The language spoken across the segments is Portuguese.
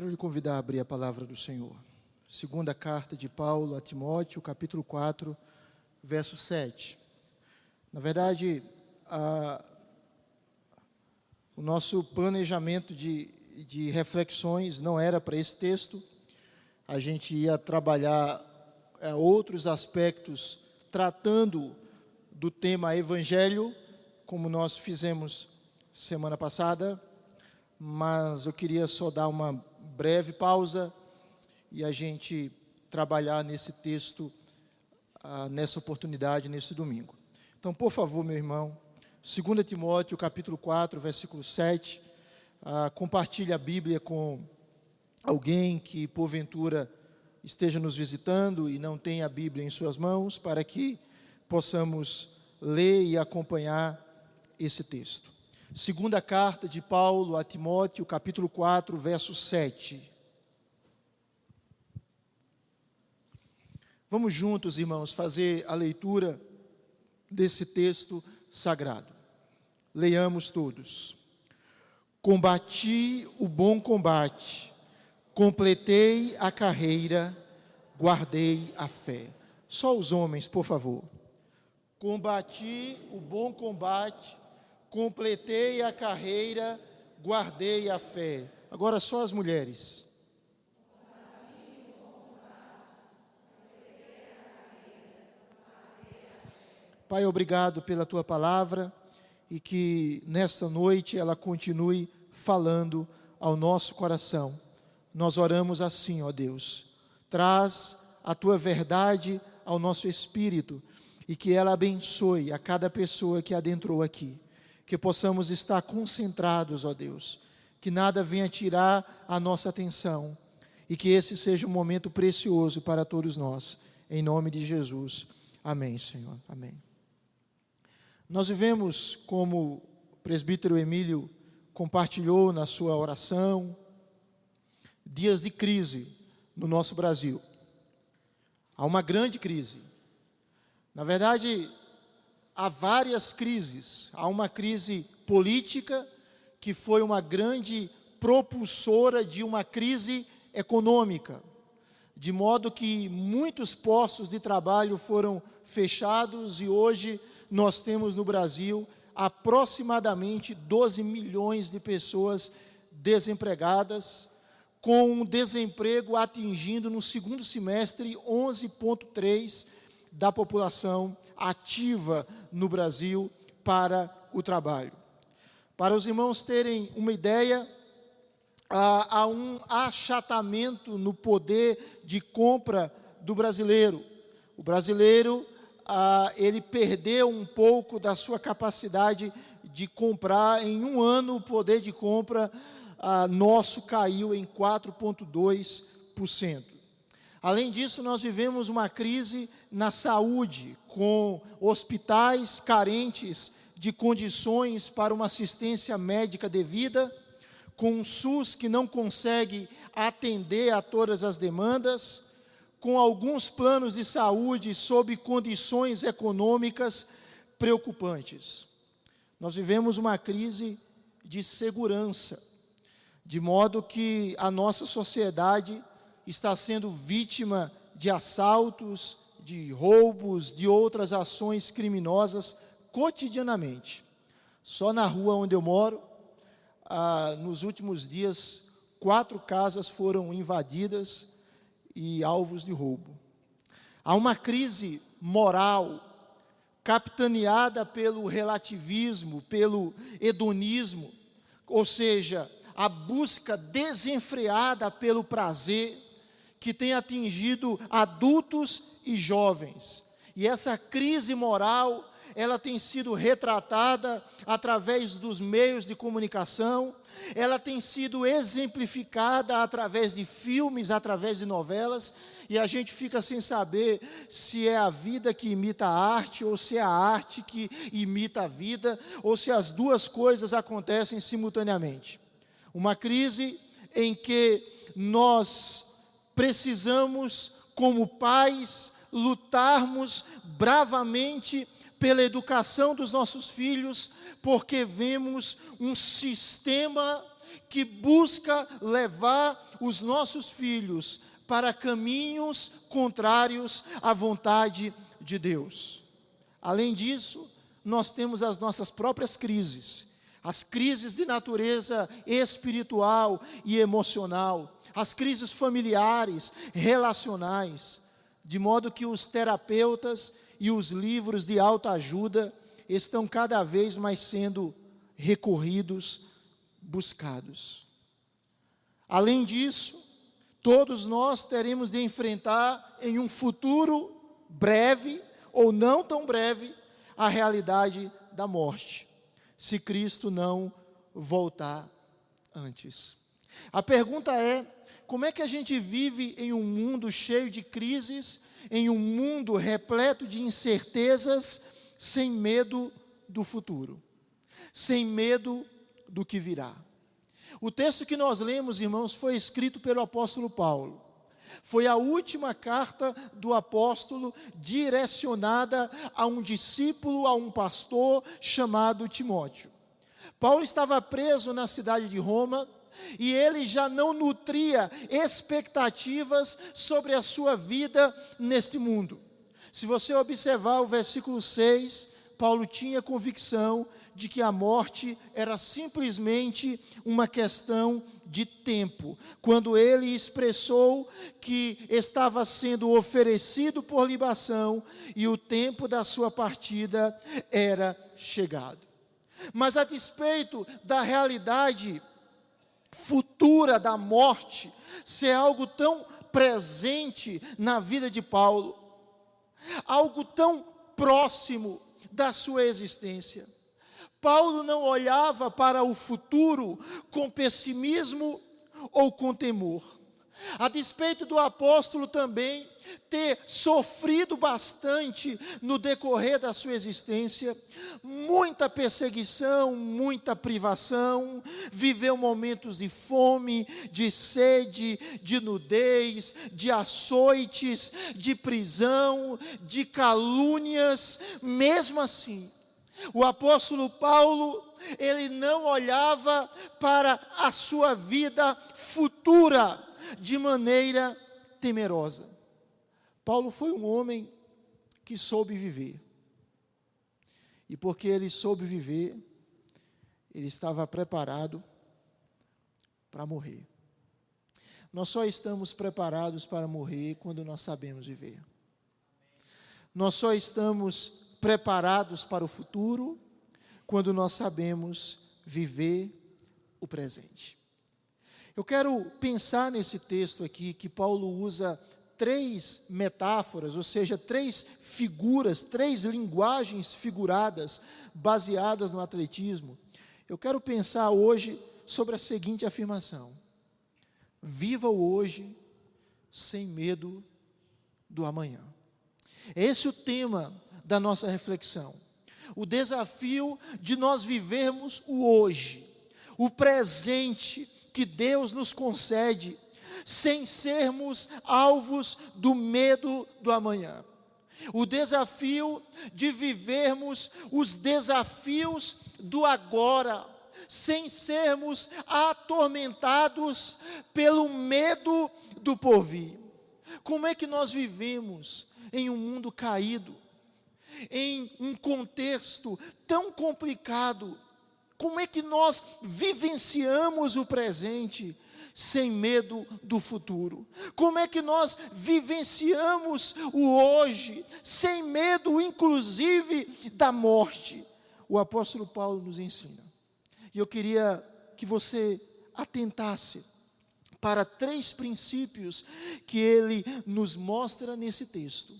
Quero lhe convidar a abrir a palavra do Senhor. Segunda carta de Paulo a Timóteo, capítulo 4, verso 7. Na verdade, o nosso planejamento de reflexões não era para esse texto. A gente ia trabalhar outros aspectos tratando do tema Evangelho, como nós fizemos semana passada, mas eu queria só dar uma breve pausa e a gente trabalhar nesse texto, nessa oportunidade, nesse domingo. Então, por favor, meu irmão, 2 Timóteo, capítulo 4, versículo 7, compartilhe a Bíblia com alguém que, porventura, esteja nos visitando e não tenha a Bíblia em suas mãos, para que possamos ler e acompanhar esse texto. Segunda carta de Paulo a Timóteo, capítulo 4, verso 7. Vamos juntos, irmãos, fazer a leitura desse texto sagrado. Leiamos todos. Combati o bom combate, completei a carreira, guardei a fé. Só os homens, por favor. Combati o bom combate, completei a carreira, guardei a fé. Agora só as mulheres. Pai, obrigado pela Tua palavra e que nesta noite ela continue falando ao nosso coração. Nós oramos assim, ó Deus, traz a Tua verdade ao nosso espírito e que ela abençoe a cada pessoa que adentrou aqui. Que possamos estar concentrados, ó Deus, que nada venha tirar a nossa atenção e que esse seja um momento precioso para todos nós. Em nome de Jesus. Amém, Senhor. Amém. Nós vivemos, como o presbítero Emílio compartilhou na sua oração, dias de crise no nosso Brasil. Há uma grande crise. Na verdade, há várias crises. Há uma crise política, que foi uma grande propulsora de uma crise econômica, de modo que muitos postos de trabalho foram fechados e hoje nós temos no Brasil aproximadamente 12 milhões de pessoas desempregadas, com um desemprego atingindo no segundo semestre 11,3% da população ativa no Brasil para o trabalho. Para os irmãos terem uma ideia, há um achatamento no poder de compra do brasileiro. O brasileiro, ele perdeu um pouco da sua capacidade de comprar. Em um ano, o poder de compra nosso caiu em 4,2%. Além disso, nós vivemos uma crise na saúde, com hospitais carentes de condições para uma assistência médica devida, com um SUS que não consegue atender a todas as demandas, com alguns planos de saúde sob condições econômicas preocupantes. Nós vivemos uma crise de segurança, de modo que a nossa sociedade está sendo vítima de assaltos, de roubos, de outras ações criminosas cotidianamente. Só na rua onde eu moro, nos últimos dias, 4 casas foram invadidas e alvos de roubo. Há uma crise moral, capitaneada pelo relativismo, pelo hedonismo, ou seja, a busca desenfreada pelo prazer, que tem atingido adultos e jovens. E essa crise moral, ela tem sido retratada através dos meios de comunicação, ela tem sido exemplificada através de filmes, através de novelas, e a gente fica sem saber se é a vida que imita a arte, ou se é a arte que imita a vida, ou se as duas coisas acontecem simultaneamente. Uma crise em que nós precisamos, como pais, lutarmos bravamente pela educação dos nossos filhos, porque vemos um sistema que busca levar os nossos filhos para caminhos contrários à vontade de Deus. Além disso, nós temos as nossas próprias crises, as crises de natureza espiritual e emocional, as crises familiares, relacionais, de modo que os terapeutas e os livros de autoajuda estão cada vez mais sendo recorridos, buscados. Além disso, todos nós teremos de enfrentar em um futuro breve, ou não tão breve, a realidade da morte, se Cristo não voltar antes. A pergunta é: como é que a gente vive em um mundo cheio de crises, em um mundo repleto de incertezas, sem medo do futuro, sem medo do que virá? O texto que nós lemos, irmãos, foi escrito pelo apóstolo Paulo. Foi a última carta do apóstolo direcionada a um discípulo, a um pastor chamado Timóteo. Paulo estava preso na cidade de Roma e ele já não nutria expectativas sobre a sua vida neste mundo. Se você observar o versículo 6, Paulo tinha convicção de que a morte era simplesmente uma questão de tempo, quando ele expressou que estava sendo oferecido por libação e o tempo da sua partida era chegado. Mas a despeito da realidade futura da morte ser algo tão presente na vida de Paulo, algo tão próximo da sua existência, Paulo não olhava para o futuro com pessimismo ou com temor. A despeito do apóstolo também ter sofrido bastante no decorrer da sua existência, muita perseguição, muita privação, viveu momentos de fome, de sede, de nudez, de açoites, de prisão, de calúnias. Mesmo assim, o apóstolo Paulo, ele não olhava para a sua vida futura de maneira temerosa. Paulo foi um homem que soube viver. E porque ele soube viver, ele estava preparado para morrer. Nós só estamos preparados para morrer quando nós sabemos viver. Nós só estamos preparados para o futuro quando nós sabemos viver o presente. Eu quero pensar nesse texto aqui que Paulo usa 3 metáforas, ou seja, 3 figuras, 3 linguagens figuradas baseadas no atletismo. Eu quero pensar hoje sobre a seguinte afirmação: viva o hoje sem medo do amanhã. Esse é o tema da nossa reflexão. O desafio de nós vivermos o hoje, o presente que Deus nos concede, sem sermos alvos do medo do amanhã. O desafio de vivermos os desafios do agora, sem sermos atormentados pelo medo do porvir. Como é que nós vivemos em um mundo caído, em um contexto tão complicado? Como é que nós vivenciamos o presente sem medo do futuro? Como é que nós vivenciamos o hoje sem medo, inclusive, da morte? O apóstolo Paulo nos ensina. E eu queria que você atentasse para 3 princípios que ele nos mostra nesse texto.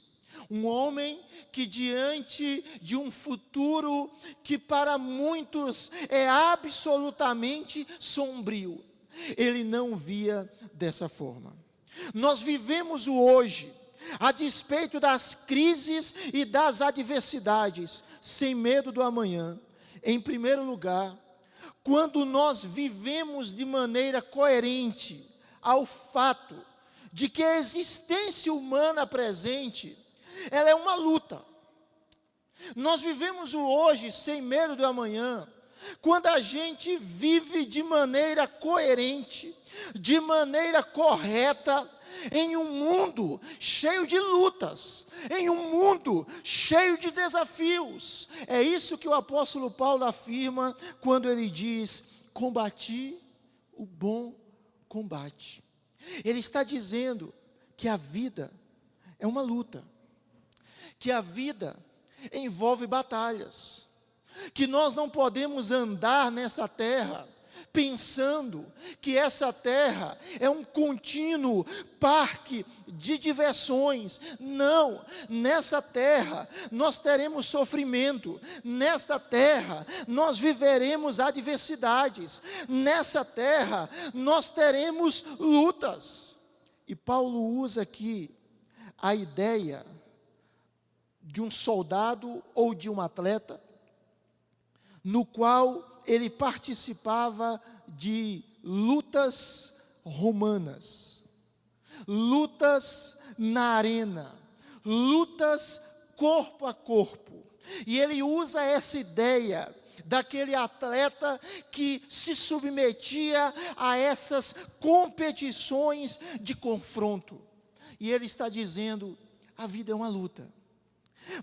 Um homem que, diante de um futuro que para muitos é absolutamente sombrio, ele não via dessa forma. Nós vivemos o hoje, a despeito das crises e das adversidades, sem medo do amanhã. Em primeiro lugar, quando nós vivemos de maneira coerente ao fato de que a existência humana presente, ela é uma luta. Nós vivemos o hoje sem medo do amanhã, quando a gente vive de maneira coerente, de maneira correta, em um mundo cheio de lutas, em um mundo cheio de desafios. É isso que o apóstolo Paulo afirma quando ele diz: combati o bom combate. Ele está dizendo que a vida é uma luta, que a vida envolve batalhas, que nós não podemos andar nessa terra pensando que essa terra é um contínuo parque de diversões. Não, nessa terra nós teremos sofrimento, nesta terra nós viveremos adversidades, nessa terra nós teremos lutas. E Paulo usa aqui a ideia de um soldado ou de um atleta, no qual ele participava de lutas romanas, lutas na arena, lutas corpo a corpo. E ele usa essa ideia daquele atleta que se submetia a essas competições de confronto. E ele está dizendo: a vida é uma luta.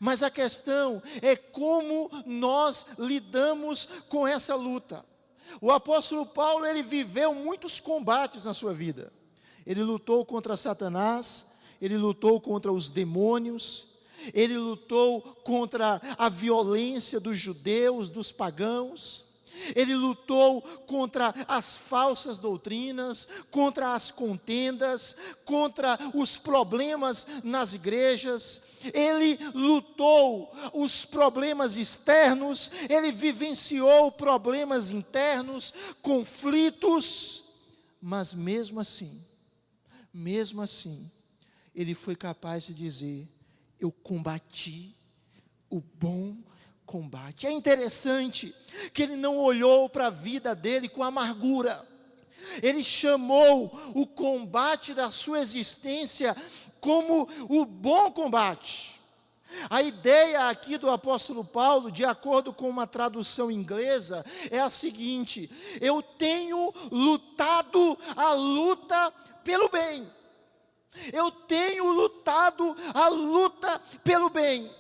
Mas a questão é como nós lidamos com essa luta. O apóstolo Paulo, ele viveu muitos combates na sua vida. Ele lutou contra Satanás, ele lutou contra os demônios, ele lutou contra a violência dos judeus, dos pagãos. Ele lutou contra as falsas doutrinas, contra as contendas, contra os problemas nas igrejas. Ele lutou os problemas externos, ele vivenciou problemas internos, conflitos, mas mesmo assim, ele foi capaz de dizer: eu combati o bom combate. É interessante que ele não olhou para a vida dele com amargura. Ele chamou o combate da sua existência como o bom combate. A ideia aqui do apóstolo Paulo, de acordo com uma tradução inglesa, é a seguinte: eu tenho lutado a luta pelo bem. Eu tenho lutado a luta pelo bem.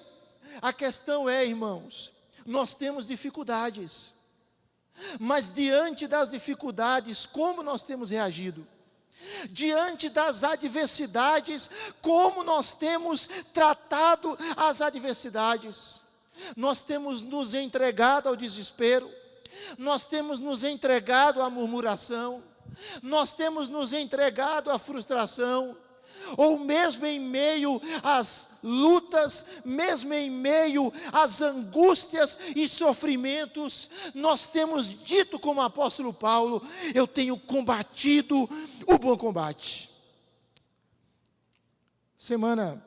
A questão é, irmãos, nós temos dificuldades, mas diante das dificuldades, como nós temos reagido? Diante das adversidades, como nós temos tratado as adversidades? Nós temos nos entregado ao desespero, nós temos nos entregado à murmuração, nós temos nos entregado à frustração, ou mesmo em meio às lutas, mesmo em meio às angústias e sofrimentos, nós temos dito como apóstolo Paulo: eu tenho combatido o bom combate. Semana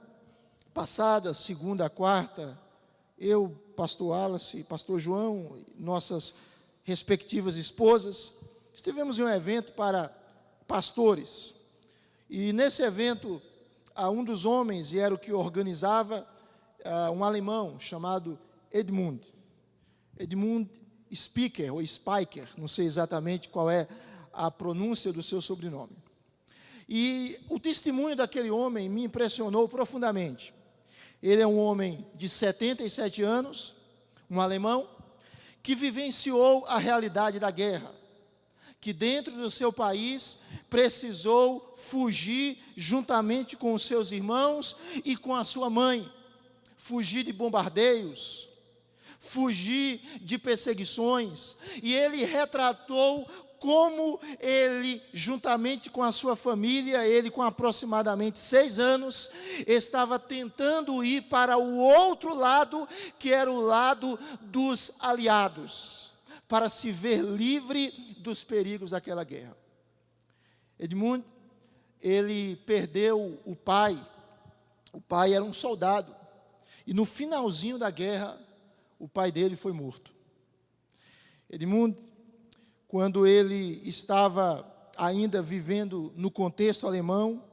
passada, segunda a quarta, eu, pastor Wallace, pastor João, nossas respectivas esposas, estivemos em um evento para pastores. E nesse evento, um dos homens, e era o que organizava, um alemão chamado Edmund Spiker, ou Spiker, não sei exatamente qual é a pronúncia do seu sobrenome. E o testemunho daquele homem me impressionou profundamente. Ele é um homem de 77 anos, um alemão, que vivenciou a realidade da guerra, que dentro do seu país precisou fugir juntamente com os seus irmãos e com a sua mãe, fugir de bombardeios, fugir de perseguições. E ele retratou como ele, juntamente com a sua família, ele com aproximadamente 6 anos, estava tentando ir para o outro lado, que era o lado dos aliados, para se ver livre dos perigos daquela guerra. Edmund, ele perdeu o pai era um soldado, e no finalzinho da guerra, o pai dele foi morto. Edmund, quando ele estava ainda vivendo no contexto alemão,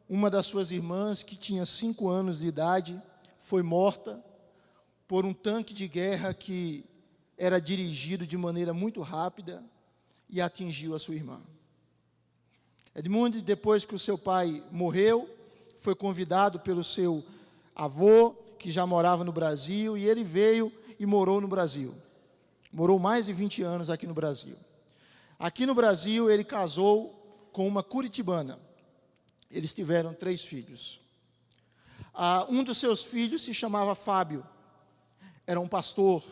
uma das suas irmãs, que tinha 5 anos de idade, foi morta por um tanque de guerra que era dirigido de maneira muito rápida e atingiu a sua irmã. Edmund, depois que o seu pai morreu, foi convidado pelo seu avô, que já morava no Brasil, e ele veio e morou no Brasil. Morou mais de 20 anos aqui no Brasil. Aqui no Brasil, ele casou com uma curitibana. Eles tiveram 3 filhos. Um dos seus filhos se chamava Fábio. Era um pastor.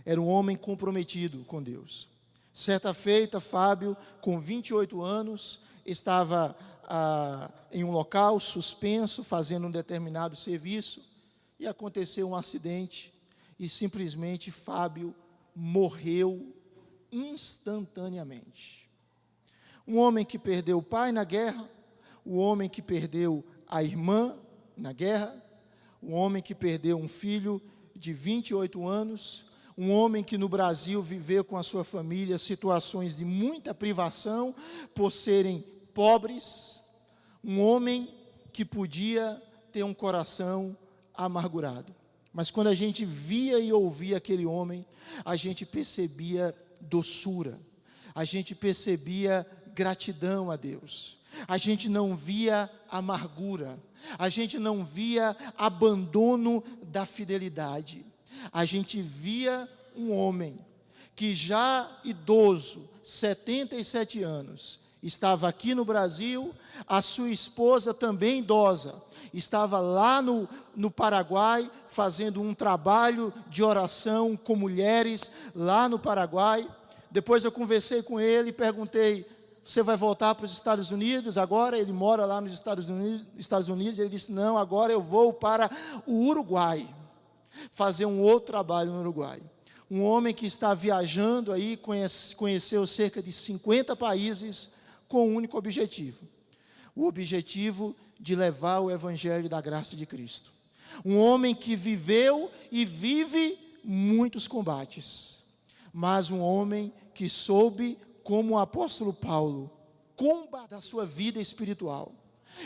Era um homem comprometido com Deus. Certa feita, Fábio, com 28 anos, estava em um local suspenso, fazendo um determinado serviço, e aconteceu um acidente, e simplesmente Fábio morreu instantaneamente. Um homem que perdeu o pai na guerra, o homem que perdeu a irmã na guerra, um homem que perdeu um filho de 28 anos, um homem que no Brasil viveu com a sua família situações de muita privação por serem pobres, um homem que podia ter um coração amargurado. Mas quando a gente via e ouvia aquele homem, a gente percebia doçura, a gente percebia gratidão a Deus, a gente não via amargura, a gente não via abandono da fidelidade, a gente via um homem que já idoso, 77 anos, estava aqui no Brasil, a sua esposa também idosa, estava lá no Paraguai, fazendo um trabalho de oração com mulheres lá no Paraguai. Depois eu conversei com ele e perguntei: você vai voltar para os Estados Unidos agora? Ele mora lá nos Estados Unidos. Ele disse: não, agora eu vou para o Uruguai, fazer um outro trabalho no Uruguai. Um homem que está viajando aí, conheceu cerca de 50 países com um único objetivo. O objetivo de levar o Evangelho da graça de Cristo. Um homem que viveu e vive muitos combates, mas um homem que soube, como o apóstolo Paulo, combater a sua vida espiritual.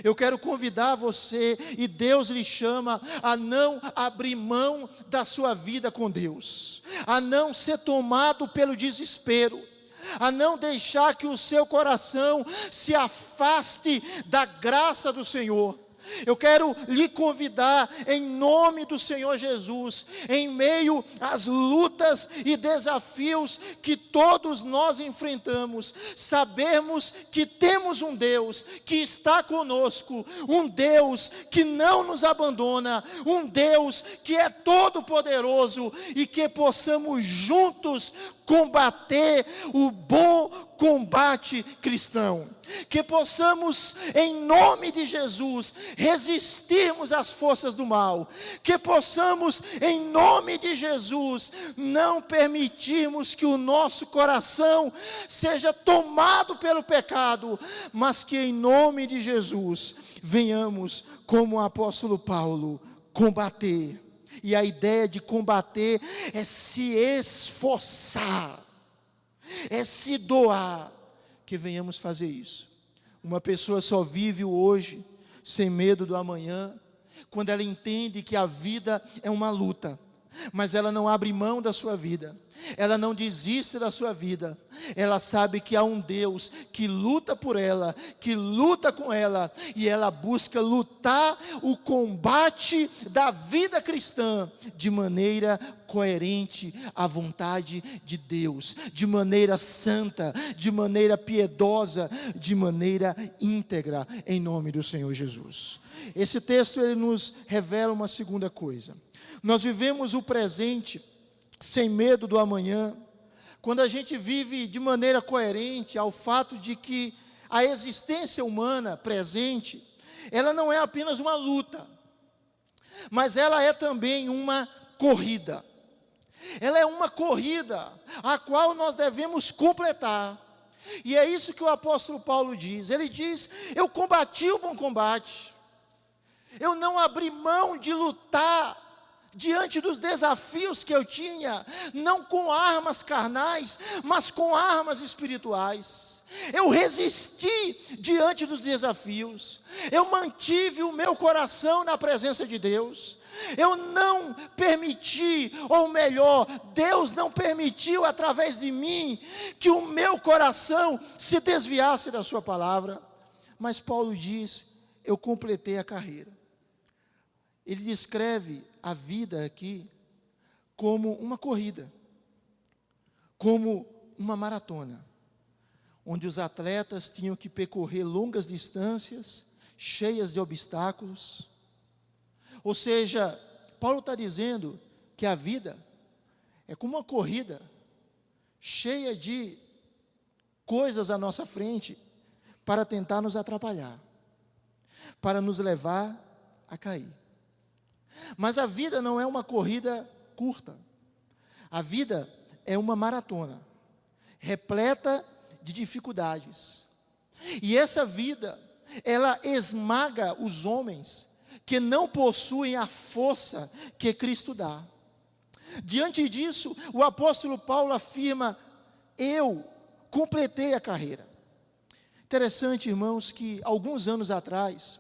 Eu quero convidar você, e Deus lhe chama a não abrir mão da sua vida com Deus, a não ser tomado pelo desespero, a não deixar que o seu coração se afaste da graça do Senhor. Eu quero lhe convidar, em nome do Senhor Jesus, em meio às lutas e desafios que todos nós enfrentamos, sabermos que temos um Deus que está conosco, um Deus que não nos abandona, um Deus que é todo poderoso, e que possamos juntos combater o bom combate cristão, que possamos, em nome de Jesus, resistirmos às forças do mal, que possamos, em nome de Jesus, não permitirmos que o nosso coração seja tomado pelo pecado, mas que, em nome de Jesus, venhamos, como o apóstolo Paulo, combater. E a ideia de combater é se esforçar, é se doar, que venhamos fazer isso. Uma pessoa só vive o hoje, sem medo do amanhã, quando ela entende que a vida é uma luta, mas ela não abre mão da sua vida, ela não desiste da sua vida, ela sabe que há um Deus que luta por ela, que luta com ela, e ela busca lutar o combate da vida cristã, de maneira coerente à vontade de Deus, de maneira santa, de maneira piedosa, de maneira íntegra, em nome do Senhor Jesus. Esse texto ele nos revela uma segunda coisa. Nós vivemos o presente sem medo do amanhã, quando a gente vive de maneira coerente ao fato de que a existência humana presente, ela não é apenas uma luta, mas ela é também uma corrida. Ela é uma corrida a qual nós devemos completar. E é isso que o apóstolo Paulo diz. Ele diz: eu combati o bom combate, eu não abri mão de lutar, diante dos desafios que eu tinha, não com armas carnais, mas com armas espirituais. Eu resisti diante dos desafios, eu mantive o meu coração na presença de Deus, eu não permiti, ou melhor, Deus não permitiu através de mim, que o meu coração se desviasse da sua palavra. Mas Paulo diz, eu completei a carreira. Ele descreve a vida aqui como uma corrida, como uma maratona, onde os atletas tinham que percorrer longas distâncias, cheias de obstáculos. Ou seja, Paulo está dizendo que a vida é como uma corrida, cheia de coisas à nossa frente, para tentar nos atrapalhar, para nos levar a cair. Mas a vida não é uma corrida curta, a vida é uma maratona, repleta de dificuldades, e essa vida, ela esmaga os homens que não possuem a força que Cristo dá. Diante disso, o apóstolo Paulo afirma, eu completei a carreira. Interessante, irmãos, que alguns anos atrás,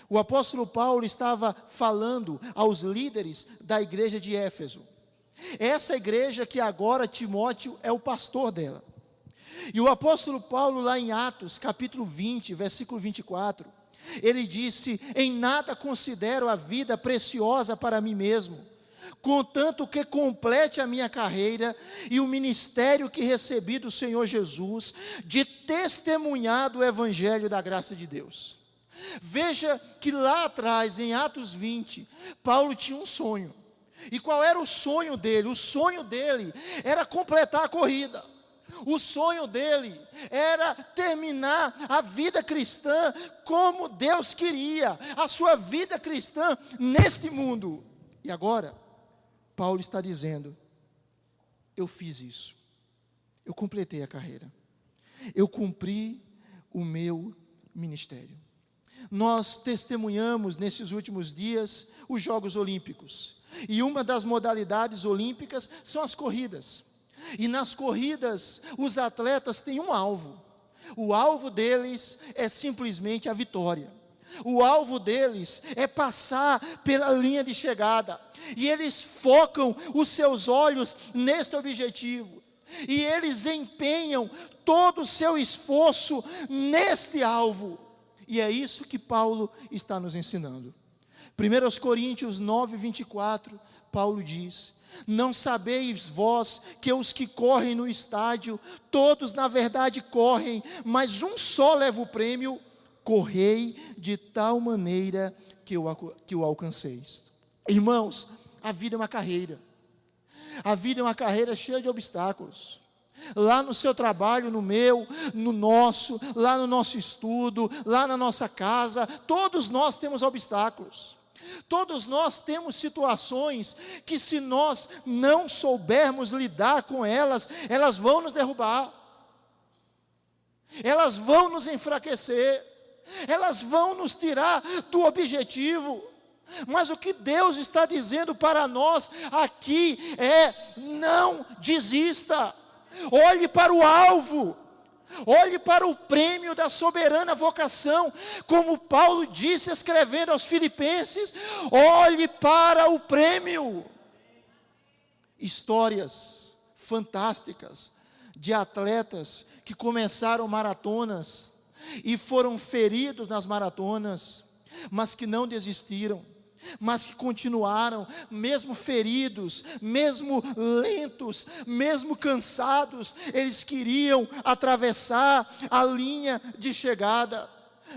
o apóstolo Paulo estava falando aos líderes da igreja de Éfeso, essa igreja que agora Timóteo é o pastor dela. E o apóstolo Paulo, lá em Atos, capítulo 20, versículo 24, ele disse, em nada considero a vida preciosa para mim mesmo, contanto que complete a minha carreira e o ministério que recebi do Senhor Jesus, de testemunhar do evangelho da graça de Deus. Veja que lá atrás, em Atos 20, Paulo tinha um sonho. E qual era o sonho dele? O sonho dele era completar a corrida. O sonho dele era terminar a vida cristã como Deus queria, a sua vida cristã neste mundo. E agora, Paulo está dizendo, eu fiz isso, eu completei a carreira, eu cumpri o meu ministério. Nós testemunhamos nesses últimos dias os Jogos Olímpicos, e uma das modalidades olímpicas são as corridas. E nas corridas, os atletas têm um alvo. O alvo deles é simplesmente a vitória. O alvo deles é passar pela linha de chegada. E eles focam os seus olhos neste objetivo. E eles empenham todo o seu esforço neste alvo. E é isso que Paulo está nos ensinando. 1 Coríntios 9, 24, Paulo diz, não sabeis vós que os que correm no estádio, todos na verdade correm, mas um só leva o prêmio, correi de tal maneira que o alcanceis. Irmãos, a vida é uma carreira, a vida é uma carreira cheia de obstáculos. Lá no seu trabalho, no meu, no nosso, lá no nosso estudo, lá na nossa casa, todos nós temos obstáculos. Todos nós temos situações que, se nós não soubermos lidar com elas, elas vão nos derrubar, elas vão nos enfraquecer, elas vão nos tirar do objetivo. Mas o que Deus está dizendo para nós aqui é: não desista, olhe para o alvo. Olhe para o prêmio da soberana vocação, como Paulo disse escrevendo aos Filipenses, olhe para o prêmio. Histórias fantásticas de atletas que começaram maratonas e foram feridos nas maratonas, mas que não desistiram, mas que continuaram, mesmo feridos, mesmo lentos, mesmo cansados, eles queriam atravessar a linha de chegada.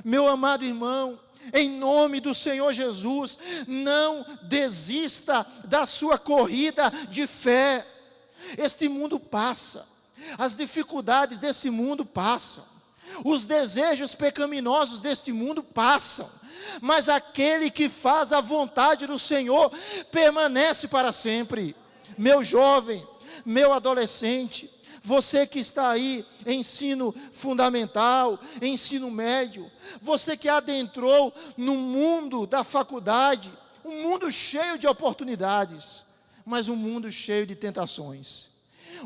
Meu amado irmão, em nome do Senhor Jesus, não desista da sua corrida de fé. Este mundo passa, as dificuldades desse mundo passam, os desejos pecaminosos deste mundo passam, mas aquele que faz a vontade do Senhor permanece para sempre. Meu jovem, meu adolescente, você que está aí em ensino fundamental, ensino médio, você que adentrou no mundo da faculdade, um mundo cheio de oportunidades, mas um mundo cheio de tentações.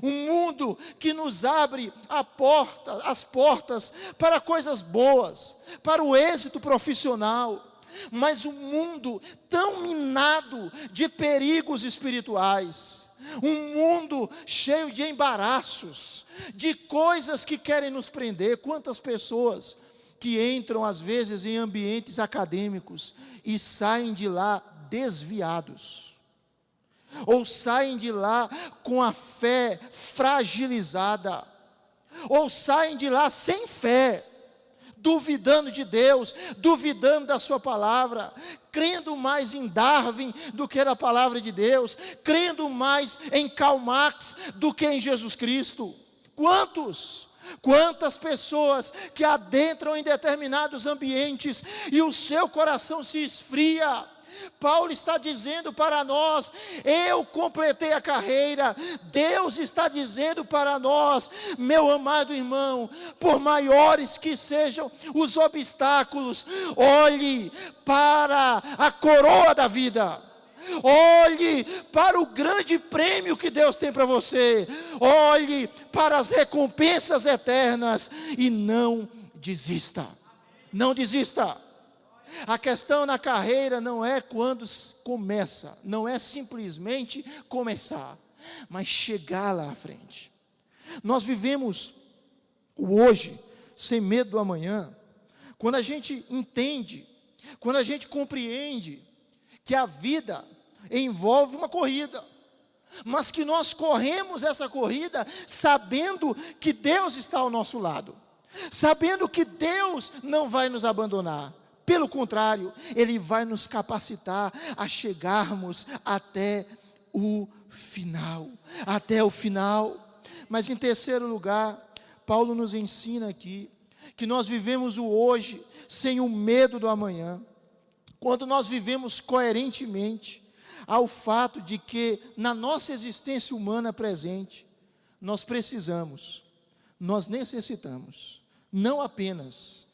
Um mundo que nos abre as portas para coisas boas, para o êxito profissional, mas um mundo tão minado de perigos espirituais, um mundo cheio de embaraços, de coisas que querem nos prender. Quantas pessoas que entram às vezes em ambientes acadêmicos e saem de lá desviados, ou saem de lá com a fé fragilizada, ou saem de lá sem fé, duvidando de Deus, duvidando da sua palavra, crendo mais em Darwin do que na palavra de Deus, crendo mais em Karl Marx do que em Jesus Cristo. Quantas pessoas que adentram em determinados ambientes e o seu coração se esfria. Paulo está dizendo para nós: eu completei a carreira. Deus está dizendo para nós: meu amado irmão, por maiores que sejam os obstáculos, olhe para a coroa da vida, olhe para o grande prêmio que Deus tem para você, olhe para as recompensas eternas e não desista. Não desista. A questão na carreira não é quando começa, não é simplesmente começar, mas chegar lá à frente. Nós vivemos o hoje sem medo do amanhã, quando a gente entende, quando a gente compreende que a vida envolve uma corrida, mas que nós corremos essa corrida sabendo que Deus está ao nosso lado, sabendo que Deus não vai nos abandonar. Pelo contrário, Ele vai nos capacitar a chegarmos até o final. Até o final. Mas em terceiro lugar, Paulo nos ensina aqui que nós vivemos o hoje sem o medo do amanhã, quando nós vivemos coerentemente ao fato de que na nossa existência humana presente, nós necessitamos, não apenas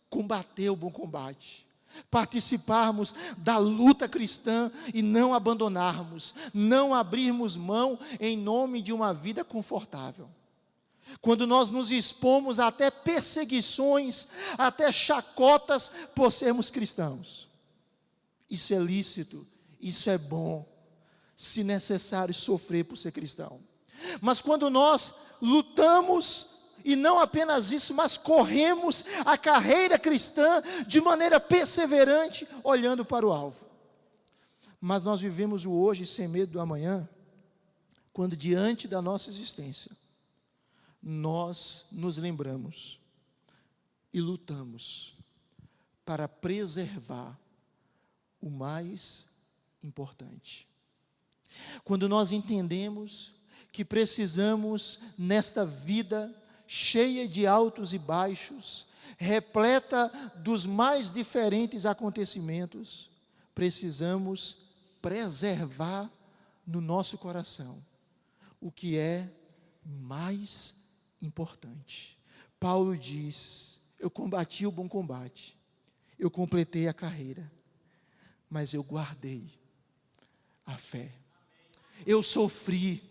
combater o bom combate, participarmos da luta cristã e não abandonarmos, não abrirmos mão em nome de uma vida confortável. Quando nós nos expomos até perseguições, até chacotas por sermos cristãos, isso é lícito, isso é bom, se necessário sofrer por ser cristão. Mas quando nós lutamos, e não apenas isso, mas corremos a carreira cristã de maneira perseverante, olhando para o alvo. Mas nós vivemos o hoje sem medo do amanhã, quando diante da nossa existência, nós nos lembramos e lutamos para preservar o mais importante. Quando nós entendemos que precisamos, nesta vida cheia de altos e baixos, repleta dos mais diferentes acontecimentos, precisamos preservar no nosso coração o que é mais importante. Paulo diz: eu combati o bom combate, eu completei a carreira, mas eu guardei a fé. Eu sofri,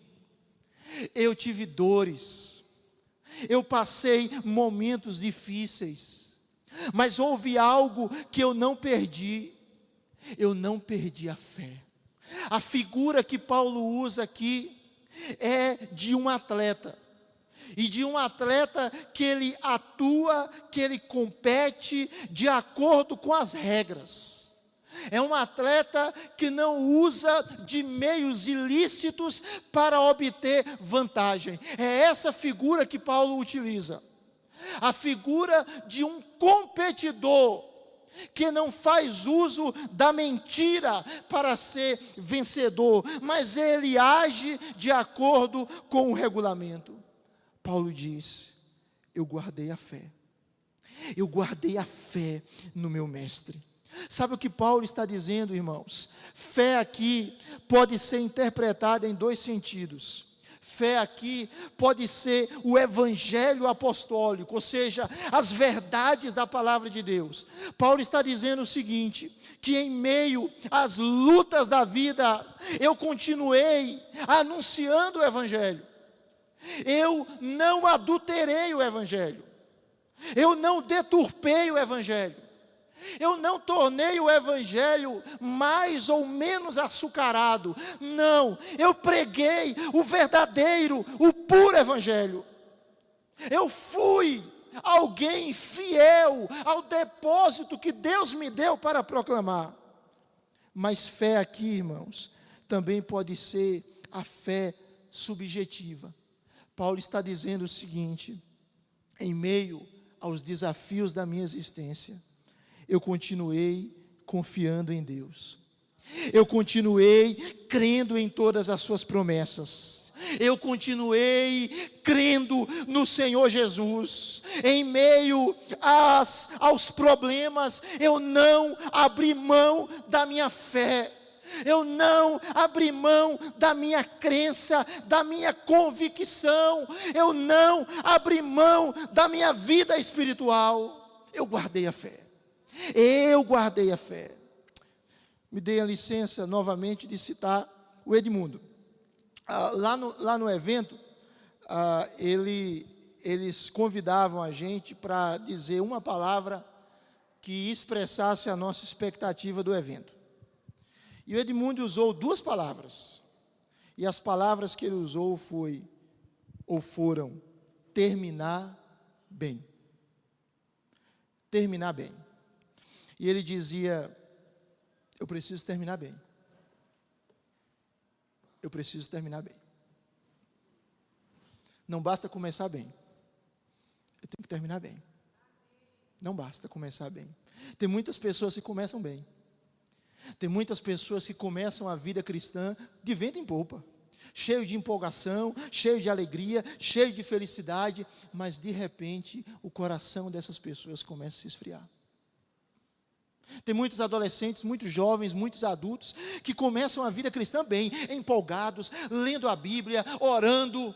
eu tive dores, eu passei momentos difíceis, mas houve algo que eu não perdi a fé. A figura que Paulo usa aqui é de um atleta, e de um atleta que ele atua, que ele compete de acordo com as regras. É um atleta que não usa de meios ilícitos para obter vantagem. É essa figura que Paulo utiliza. A figura de um competidor que não faz uso da mentira para ser vencedor, mas ele age de acordo com o regulamento. Paulo diz: eu guardei a fé. Eu guardei a fé no meu mestre. Sabe o que Paulo está dizendo, irmãos? Fé aqui pode ser interpretada em dois sentidos. Fé aqui pode ser o evangelho apostólico, ou seja, as verdades da palavra de Deus. Paulo está dizendo o seguinte, que em meio às lutas da vida, eu continuei anunciando o evangelho. Eu não adulterei o evangelho. Eu não deturpei o evangelho. Eu não tornei o evangelho mais ou menos açucarado. Não, eu preguei o verdadeiro, o puro evangelho. Eu fui alguém fiel ao depósito que Deus me deu para proclamar. Mas fé aqui, irmãos, também pode ser a fé subjetiva. Paulo está dizendo o seguinte: em meio aos desafios da minha existência, eu continuei confiando em Deus. Eu continuei crendo em todas as suas promessas. Eu continuei crendo no Senhor Jesus. Em meio aos problemas, eu não abri mão da minha fé. Eu não abri mão da minha crença, da minha convicção. Eu não abri mão da minha vida espiritual. Eu guardei a fé. Eu guardei a fé. Me dê a licença novamente de citar o Edmundo. Lá no evento, eles convidavam a gente para dizer uma palavra que expressasse a nossa expectativa do evento. E o Edmundo usou duas palavras. E as palavras que ele usou foram terminar bem. Terminar bem. E ele dizia: eu preciso terminar bem. Eu preciso terminar bem. Não basta começar bem. Eu tenho que terminar bem. Não basta começar bem. Tem muitas pessoas que começam bem. Tem muitas pessoas que começam a vida cristã de vento em popa, cheio de empolgação, cheio de alegria, cheio de felicidade, mas de repente o coração dessas pessoas começa a se esfriar. Tem muitos adolescentes, muitos jovens, muitos adultos que começam a vida cristã bem, empolgados, lendo a Bíblia, orando,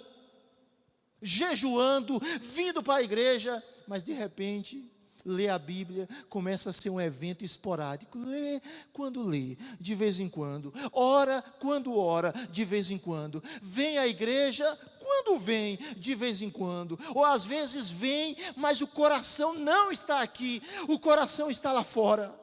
jejuando, vindo para a igreja, mas de repente ler a Bíblia começa a ser um evento esporádico. Lê quando lê, de vez em quando. Ora quando ora, de vez em quando. Vem à igreja quando vem, de vez em quando. Ou às vezes vem, mas o coração não está aqui, o coração está lá fora.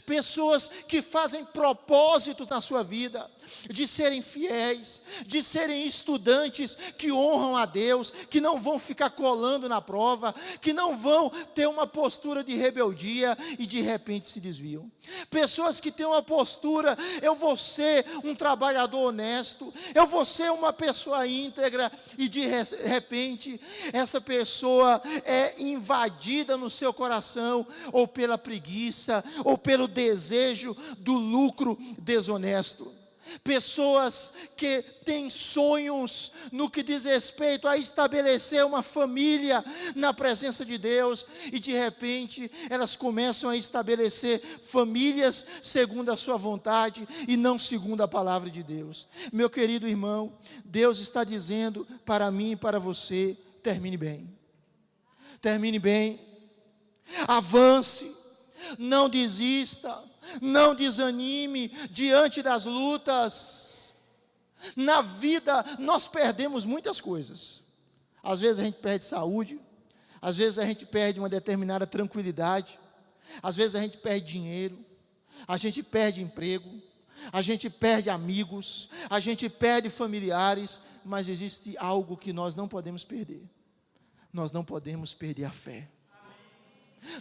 Pessoas que fazem propósitos na sua vida, de serem fiéis, de serem estudantes que honram a Deus, que não vão ficar colando na prova, que não vão ter uma postura de rebeldia e de repente se desviam. Pessoas que têm uma postura: eu vou ser um trabalhador honesto, eu vou ser uma pessoa íntegra, e de repente essa pessoa é invadida no seu coração, ou pela preguiça, ou pelo desejo do lucro desonesto. Pessoas que têm sonhos no que diz respeito a estabelecer uma família na presença de Deus, e de repente elas começam a estabelecer famílias segundo a sua vontade e não segundo a palavra de Deus. Meu querido irmão, Deus está dizendo para mim e para você: termine bem. Termine bem. Avance. Não desista, não desanime diante das lutas. Na vida nós perdemos muitas coisas. Às vezes a gente perde saúde, às vezes a gente perde uma determinada tranquilidade, às vezes a gente perde dinheiro, a gente perde emprego, a gente perde amigos, a gente perde familiares, mas existe algo que nós não podemos perder. Nós não podemos perder a fé.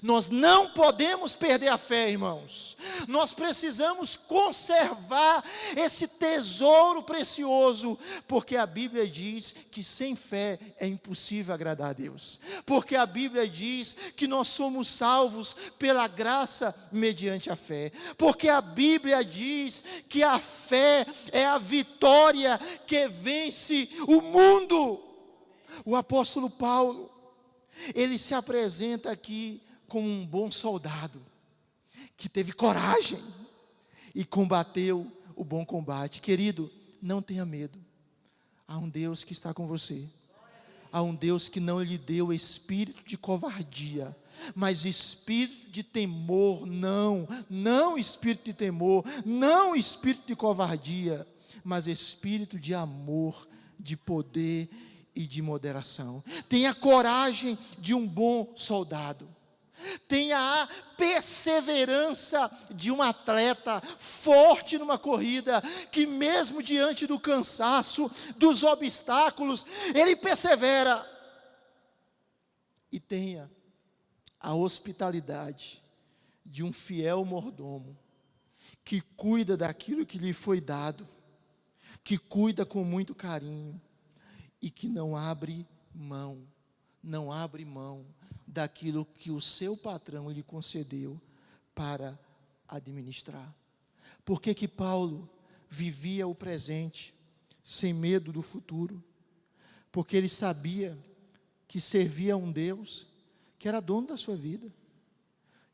Nós não podemos perder a fé, irmãos. Nós precisamos conservar esse tesouro precioso, porque a Bíblia diz que sem fé é impossível agradar a Deus. Porque a Bíblia diz que nós somos salvos pela graça mediante a fé. Porque a Bíblia diz que a fé é a vitória que vence o mundo. O apóstolo Paulo, ele se apresenta aqui como um bom soldado, que teve coragem e combateu o bom combate. Querido, não tenha medo. Há um Deus que está com você. Há um Deus que não lhe deu espírito de covardia, mas espírito de temor. Não espírito de temor, não espírito de covardia, mas espírito de amor, de poder e de moderação. Tenha coragem de um bom soldado. Tenha a perseverança de um atleta forte numa corrida, que mesmo diante do cansaço, dos obstáculos, ele persevera. E tenha a hospitalidade de um fiel mordomo, que cuida daquilo que lhe foi dado, que cuida com muito carinho, e que não abre mão daquilo que o seu patrão lhe concedeu para administrar. Por que Paulo vivia o presente, sem medo do futuro? Porque ele sabia que servia a um Deus que era dono da sua vida.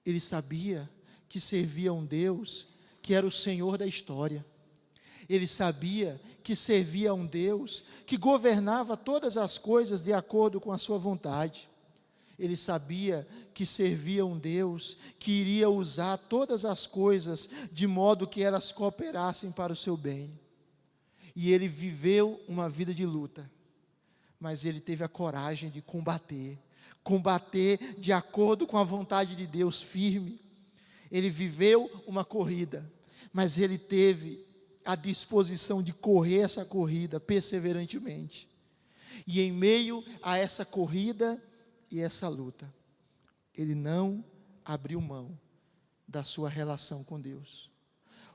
Ele sabia que servia a um Deus que era o Senhor da história. Ele sabia que servia a um Deus que governava todas as coisas de acordo com a sua vontade. Ele sabia que servia a um Deus que iria usar todas as coisas de modo que elas cooperassem para o seu bem. E ele viveu uma vida de luta, mas ele teve a coragem de combater de acordo com a vontade de Deus, firme. Ele viveu uma corrida, mas ele teve a disposição de correr essa corrida perseverantemente. E em meio a essa corrida e essa luta, ele não abriu mão da sua relação com Deus.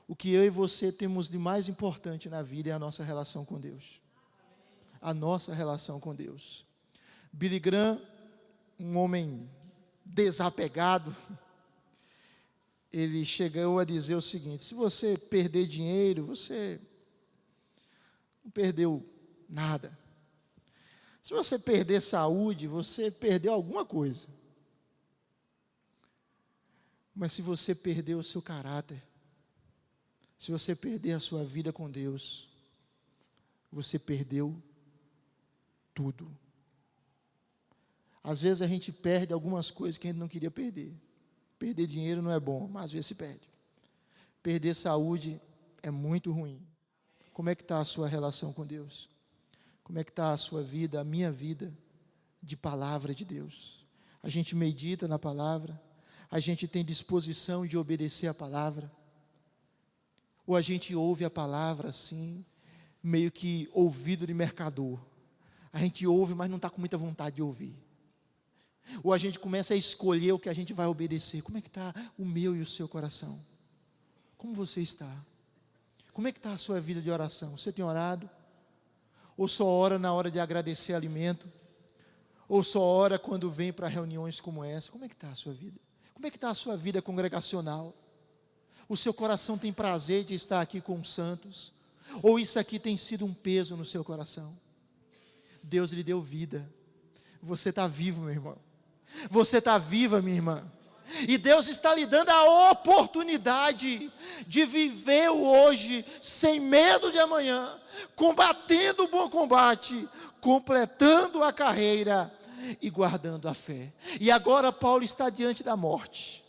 O que eu e você temos de mais importante na vida é a nossa relação com Deus. A nossa relação com Deus. Billy Graham, um homem desapegado, ele chegou a dizer o seguinte: se você perder dinheiro, você não perdeu nada. Se você perder saúde, você perdeu alguma coisa. Mas se você perder o seu caráter, se você perder a sua vida com Deus, você perdeu tudo. Às vezes a gente perde algumas coisas que a gente não queria perder. Perder dinheiro não é bom, mas às vezes se perde. Perder saúde é muito ruim. Como é que está a sua relação com Deus? Como é que está a sua vida, a minha vida, de palavra de Deus? A gente medita na palavra? A gente tem disposição de obedecer a palavra? Ou a gente ouve a palavra assim, meio que ouvido de mercador? A gente ouve, mas não está com muita vontade de ouvir. Ou a gente começa a escolher o que a gente vai obedecer. Como é que está o meu e o seu coração? Como você está? Como é que está a sua vida de oração? Você tem orado? Ou só ora na hora de agradecer alimento? Ou só ora quando vem para reuniões como essa? Como é que está a sua vida? Como é que está a sua vida congregacional? O seu coração tem prazer de estar aqui com os santos? Ou isso aqui tem sido um peso no seu coração? Deus lhe deu vida. Você está vivo, meu irmão. Você está viva, minha irmã. E Deus está lhe dando a oportunidade de viver o hoje, sem medo de amanhã, combatendo o bom combate, completando a carreira e guardando a fé. E agora Paulo está diante da morte.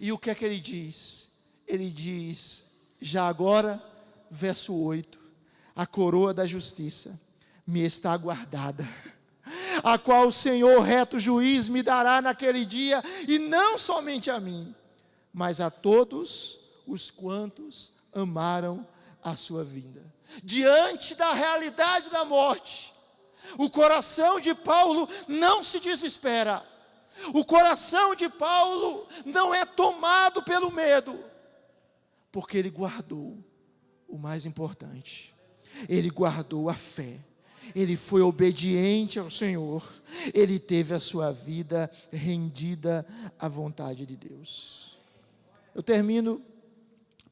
E o que é que ele diz? Ele diz, já agora, verso 8, a coroa da justiça me está guardada, a qual o Senhor reto juiz me dará naquele dia, e não somente a mim, mas a todos os quantos amaram a sua vinda. Diante da realidade da morte, o coração de Paulo não se desespera, o coração de Paulo não é tomado pelo medo, porque ele guardou o mais importante, ele guardou a fé. Ele foi obediente ao Senhor, ele teve a sua vida rendida à vontade de Deus. Eu termino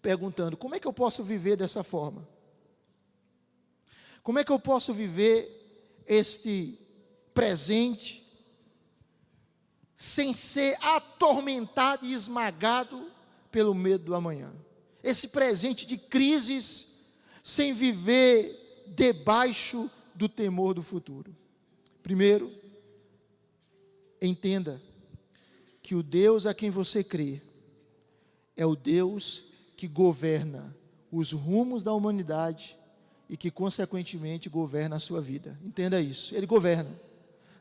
perguntando, como é que eu posso viver dessa forma? Como é que eu posso viver este presente, sem ser atormentado e esmagado pelo medo do amanhã? Esse presente de crises, sem viver debaixo do temor do futuro. Primeiro, entenda que o Deus a quem você crê é o Deus que governa os rumos da humanidade e que, consequentemente, governa a sua vida. Entenda isso, Ele governa.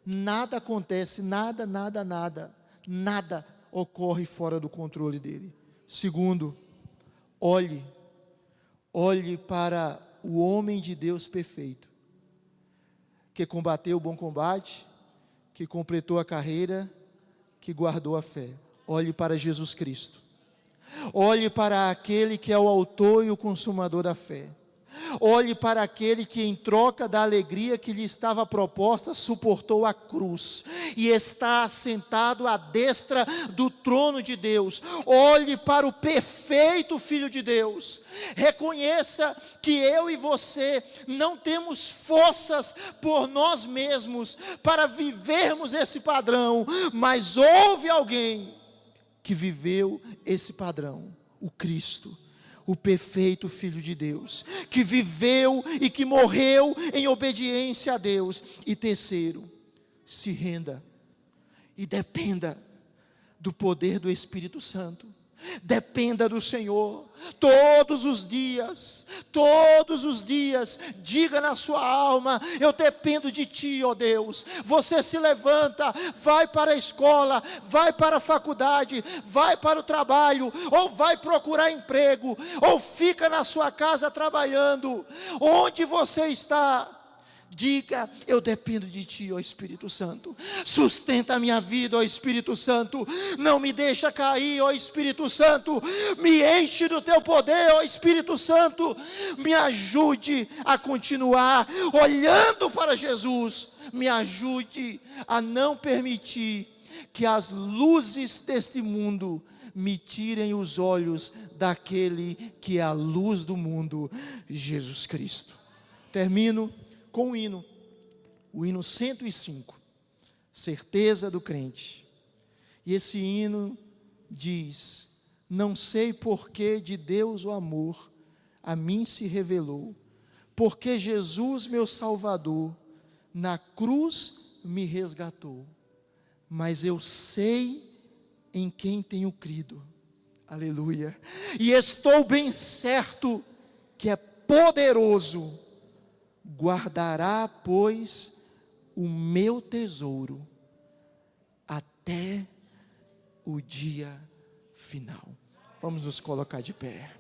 Nada acontece, nada ocorre fora do controle dEle. Segundo, olhe para o homem de Deus perfeito, que combateu o bom combate, que completou a carreira, que guardou a fé. Olhe para Jesus Cristo. Olhe para aquele que é o autor e o consumador da fé. Olhe para aquele que, em troca da alegria que lhe estava proposta, suportou a cruz e está assentado à destra do trono de Deus. Olhe para o perfeito Filho de Deus. Reconheça que eu e você não temos forças por nós mesmos para vivermos esse padrão, mas houve alguém que viveu esse padrão, o Cristo, o perfeito Filho de Deus, que viveu e que morreu em obediência a Deus. E terceiro, se renda e dependa do poder do Espírito Santo. Dependa do Senhor, todos os dias, diga na sua alma: eu dependo de Ti, ó Deus. Você se levanta, vai para a escola, vai para a faculdade, vai para o trabalho, ou vai procurar emprego, ou fica na sua casa trabalhando, onde você está, diga: eu dependo de Ti, ó Espírito Santo. Sustenta a minha vida, ó Espírito Santo. Não me deixa cair, ó Espírito Santo. Me enche do Teu poder, ó Espírito Santo. Me ajude a continuar olhando para Jesus. Me ajude a não permitir que as luzes deste mundo me tirem os olhos daquele que é a luz do mundo, Jesus Cristo. Termino com o hino 105, certeza do crente. E esse hino diz: não sei por que de Deus o amor a mim se revelou, porque Jesus meu Salvador na cruz me resgatou, mas eu sei em quem tenho crido, aleluia, e estou bem certo que é poderoso. Guardará, pois, o meu tesouro até o dia final. Vamos nos colocar de pé.